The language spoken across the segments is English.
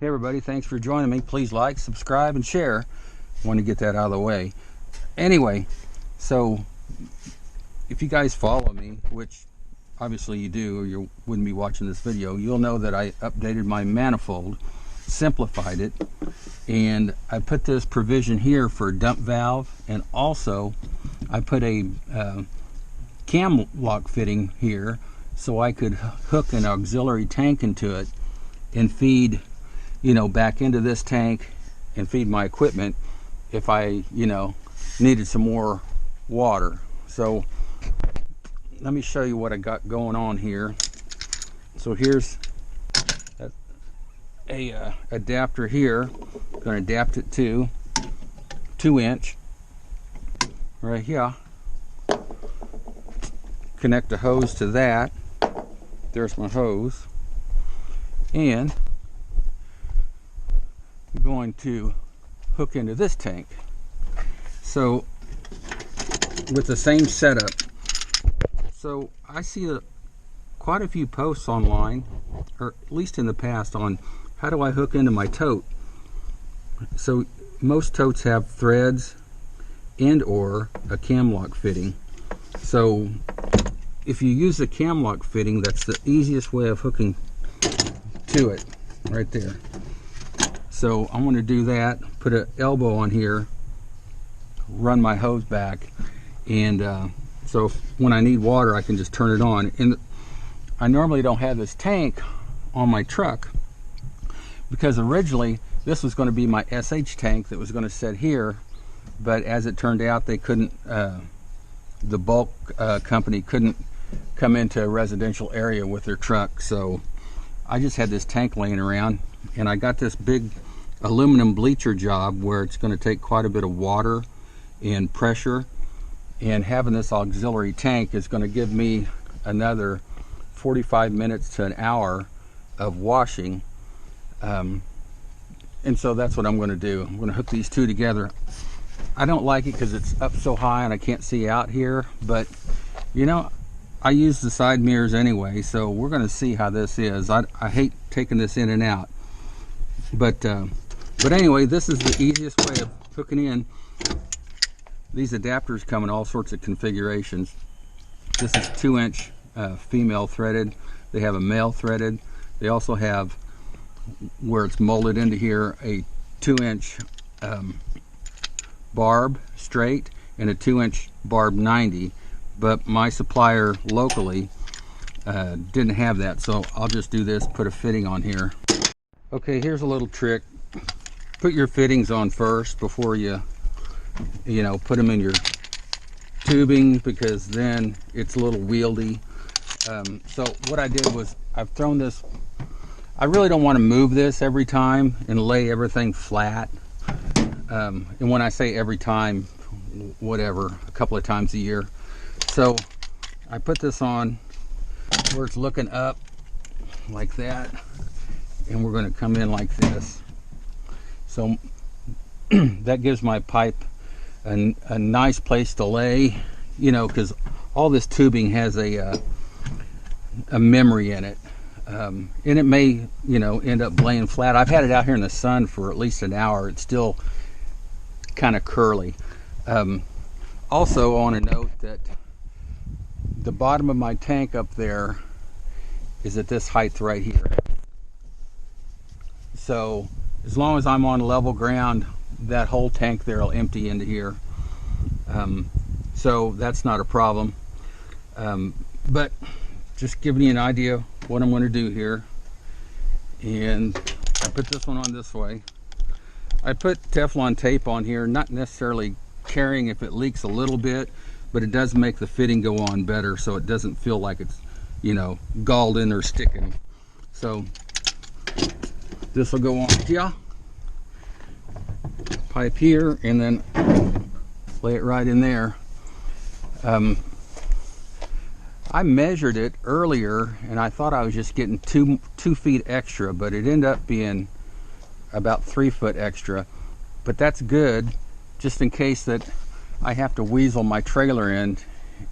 Hey everybody, thanks for joining me. Please like, subscribe, and share. I want to get that out of the way. Anyway, so if you guys follow me, which obviously you do or you wouldn't be watching this video, you'll know that I updated my manifold, simplified it, and I put this provision here for a dump valve, and also I put a cam lock fitting here so I could hook an auxiliary tank into it and feed, back into this tank and feed my equipment if I, needed some more water. So let me show you what I got going on here. So here's a adapter here. I'm going to adapt it to 2-inch right here. Connect a hose to that. There's my hose. And I'm going to hook into this tank. So with the same setup. So I see quite a few posts online, or at least in the past, on how do I hook into my tote. So most totes have threads and or a cam lock fitting. So if you use the cam lock fitting, that's the easiest way of hooking to it right there. So I'm going to do that, put an elbow on here, run my hose back, and so when I need water I can just turn it on. And I normally don't have this tank on my truck because originally this was going to be my SH tank that was going to sit here, but as it turned out they couldn't, the bulk company couldn't come into a residential area with their truck, so I just had this tank laying around, and I got this big aluminum bleacher job where it's going to take quite a bit of water and pressure, and having this auxiliary tank is going to give me another 45 minutes to an hour of washing, and so that's what I'm going to do. I'm going to hook these two together. I don't like it because it's up so high and I can't see out here, but I use the side mirrors anyway, so we're going to see how this is. I hate taking this in and out, but anyway, this is the easiest way of hooking in. These adapters come in all sorts of configurations. This is 2-inch female threaded. They have a male threaded. They also have, where it's molded into here, a 2-inch barb straight and a 2-inch barb 90. But my supplier locally didn't have that, so I'll just do this, put a fitting on here. Okay, here's a little trick. Put your fittings on first before you put them in your tubing, because then it's a little wieldy. So what I did was I've thrown this, I really don't want to move this every time and lay everything flat. And when I say every time, whatever, a couple of times a year. So I put this on where it's looking up like that, and we're going to come in like this. So that gives my pipe a nice place to lay, because all this tubing has a memory in it, and it may end up laying flat. I've had it out here in the sun for at least an hour. It's still kind of curly. Also, I want to note that the bottom of my tank up there is at this height right here. So as long as I'm on level ground, that whole tank there will empty into here. So that's not a problem. But just giving you an idea of what I'm going to do here. And I put this one on this way. I put Teflon tape on here, not necessarily caring if it leaks a little bit, but it does make the fitting go on better, so it doesn't feel like it's galled in or sticking. So this will go on here, pipe here, and then lay it right in there. I measured it earlier and I thought I was just getting two feet extra, but it ended up being about 3 foot extra. But that's good, just in case that I have to weasel my trailer in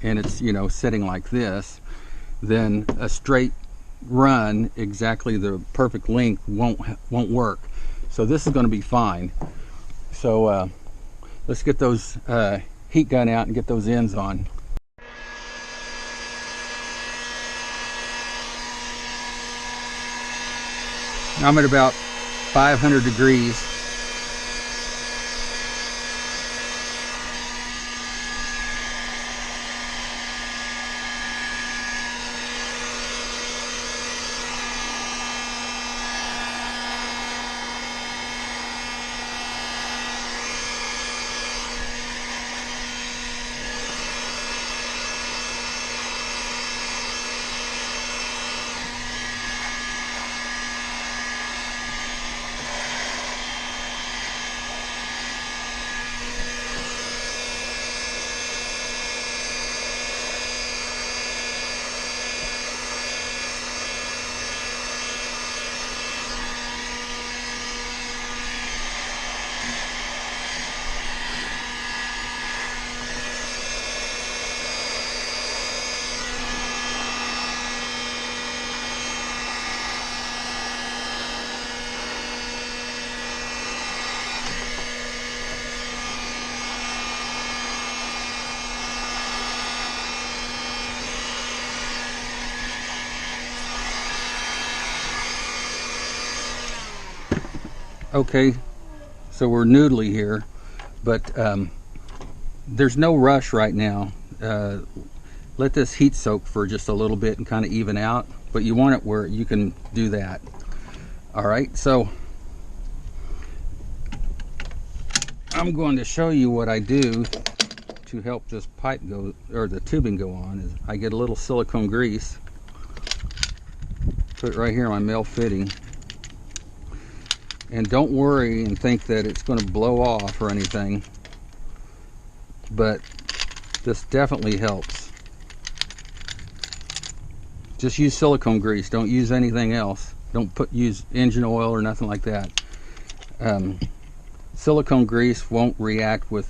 and it's sitting like this. Then a straight run exactly the perfect length won't work. So this is going to be fine. So let's get those heat gun out and get those ends on. I'm at about 500 degrees. Okay, so we're noodly here, but there's no rush right now. Let this heat soak for just a little bit and kind of even out, but you want it where you can do that. All right, so I'm going to show you what I do to help this pipe go, or the tubing go on. Is I get a little silicone grease, put it right here on my male fitting. And don't worry and think that it's going to blow off or anything, but this definitely helps. Just use silicone grease, don't use anything else. Don't use engine oil or nothing like that. Silicone grease won't react with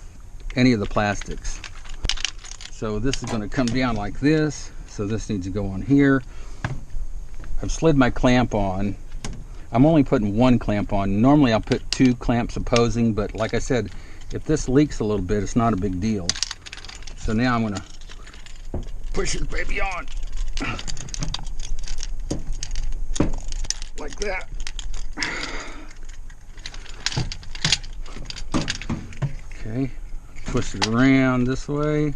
any of the plastics. So this is going to come down like this, so this needs to go on here. I've slid my clamp on. I'm only putting one clamp on. Normally I'll put 2 clamps opposing, but like I said, if this leaks a little bit, it's not a big deal. So now I'm gonna push this baby on. Like that. Okay, twist it around this way.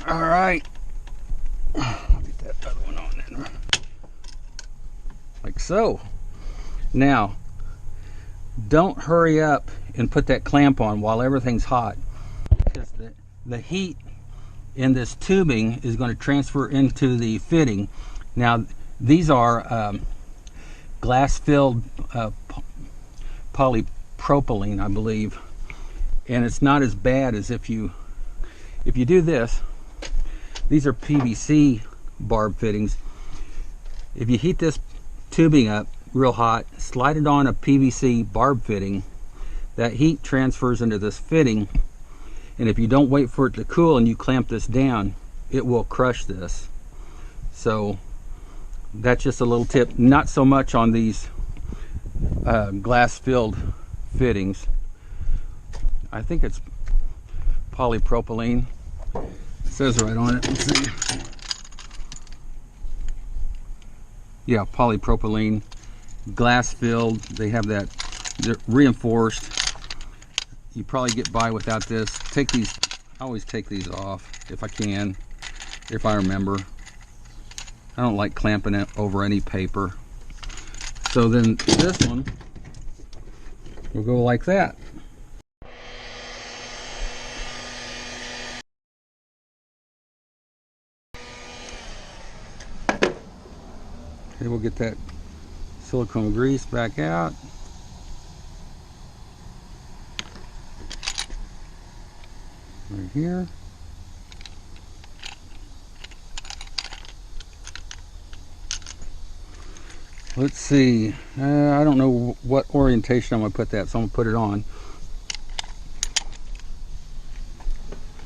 All right. Get that other one on then. Like so. Now, don't hurry up and put that clamp on while everything's hot, because the heat in this tubing is going to transfer into the fitting. Now, these are glass-filled polypropylene, I believe, and it's not as bad as if you do this. These are PVC barb fittings. If you heat this tubing up real hot, slide it on a PVC barb fitting, that heat transfers into this fitting, and if you don't wait for it to cool and you clamp this down, it will crush this. So that's just a little tip. Not so much on these glass-filled fittings. I think it's polypropylene. It says right on it. Let's see. Yeah, polypropylene, glass-filled. They have that. They're reinforced. You probably get by without this. Take these. I always take these off if I can, if I remember. I don't like clamping it over any paper. So then this one will go like that. Okay, we'll get that silicone grease back out. Right here. Let's see. I don't know what orientation I'm going to put that, so I'm going to put it on.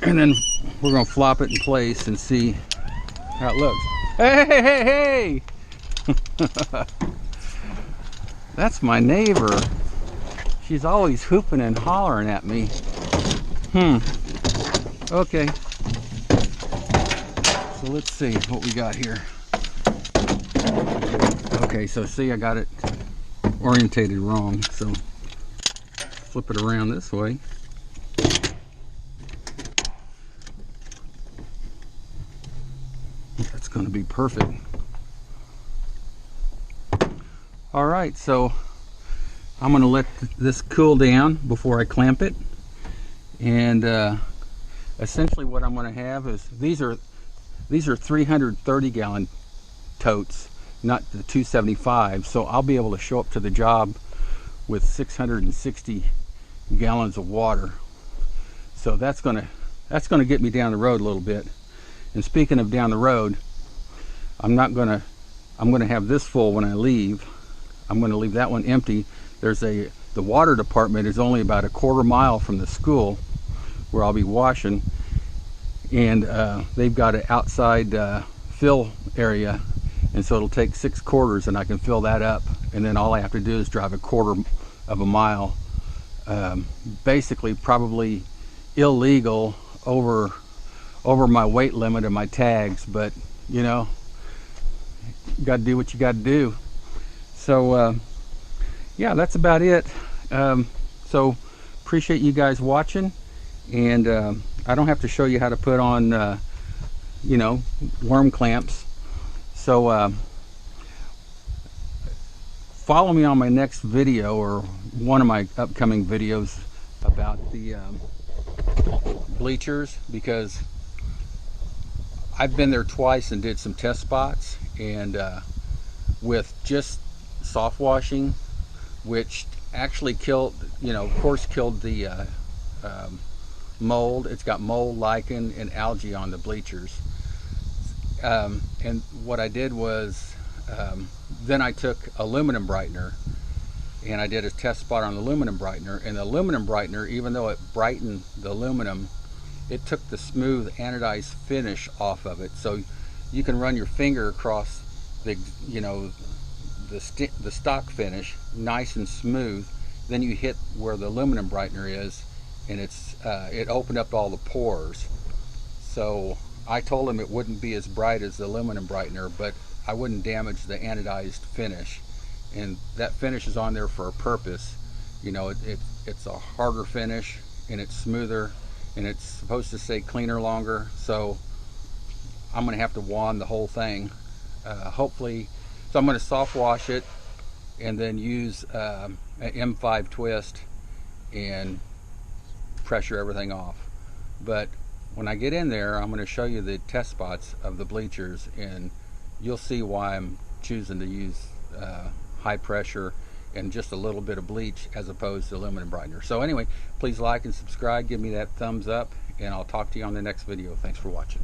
And then we're gonna flop it in place and see how it looks. Hey, hey, hey! That's my neighbor. She's always hooping and hollering at me. Okay. So let's see what we got here. Okay, so see, I got it orientated wrong. So flip it around this way. That's going to be perfect. All right, so I'm going to let this cool down before I clamp it. And essentially what I'm going to have is these are 330 gallon totes, not the 275. So I'll be able to show up to the job with 660 gallons of water. So that's going to get me down the road a little bit. And speaking of down the road, I'm going to have this full when I leave. I'm going to leave that one empty. The water department is only about a quarter mile from the school where I'll be washing, and they've got an outside fill area, and so it'll take 6 quarters and I can fill that up, and then all I have to do is drive a quarter of a mile, basically probably illegal over my weight limit and my tags, but you know, you got to do what you got to do. So yeah, that's about it. So appreciate you guys watching, and I don't have to show you how to put on you know, worm clamps. So follow me on my next video, or one of my upcoming videos, about the bleachers, because I've been there twice and did some test spots, and with just soft washing, which actually killed, you know, of course killed the mold. It's got mold, lichen, and algae on the bleachers. And what I did was, then I took aluminum brightener and I did a test spot on the aluminum brightener, and the aluminum brightener, even though it brightened the aluminum, it took the smooth anodized finish off of it. So you can run your finger across the, you know, the stock finish, nice and smooth. Then you hit where the aluminum brightener is, and it opened up all the pores. So I told him it wouldn't be as bright as the aluminum brightener, but I wouldn't damage the anodized finish. And that finish is on there for a purpose. You know, it's a harder finish, and it's smoother, and it's supposed to stay cleaner longer. So I'm gonna have to wand the whole thing, hopefully. So I'm gonna soft wash it and then use an M5 twist and pressure everything off. But when I get in there, I'm gonna show you the test spots of the bleachers, and you'll see why I'm choosing to use high pressure and just a little bit of bleach as opposed to aluminum brightener. So anyway, please like and subscribe, give me that thumbs up, and I'll talk to you on the next video. Thanks for watching.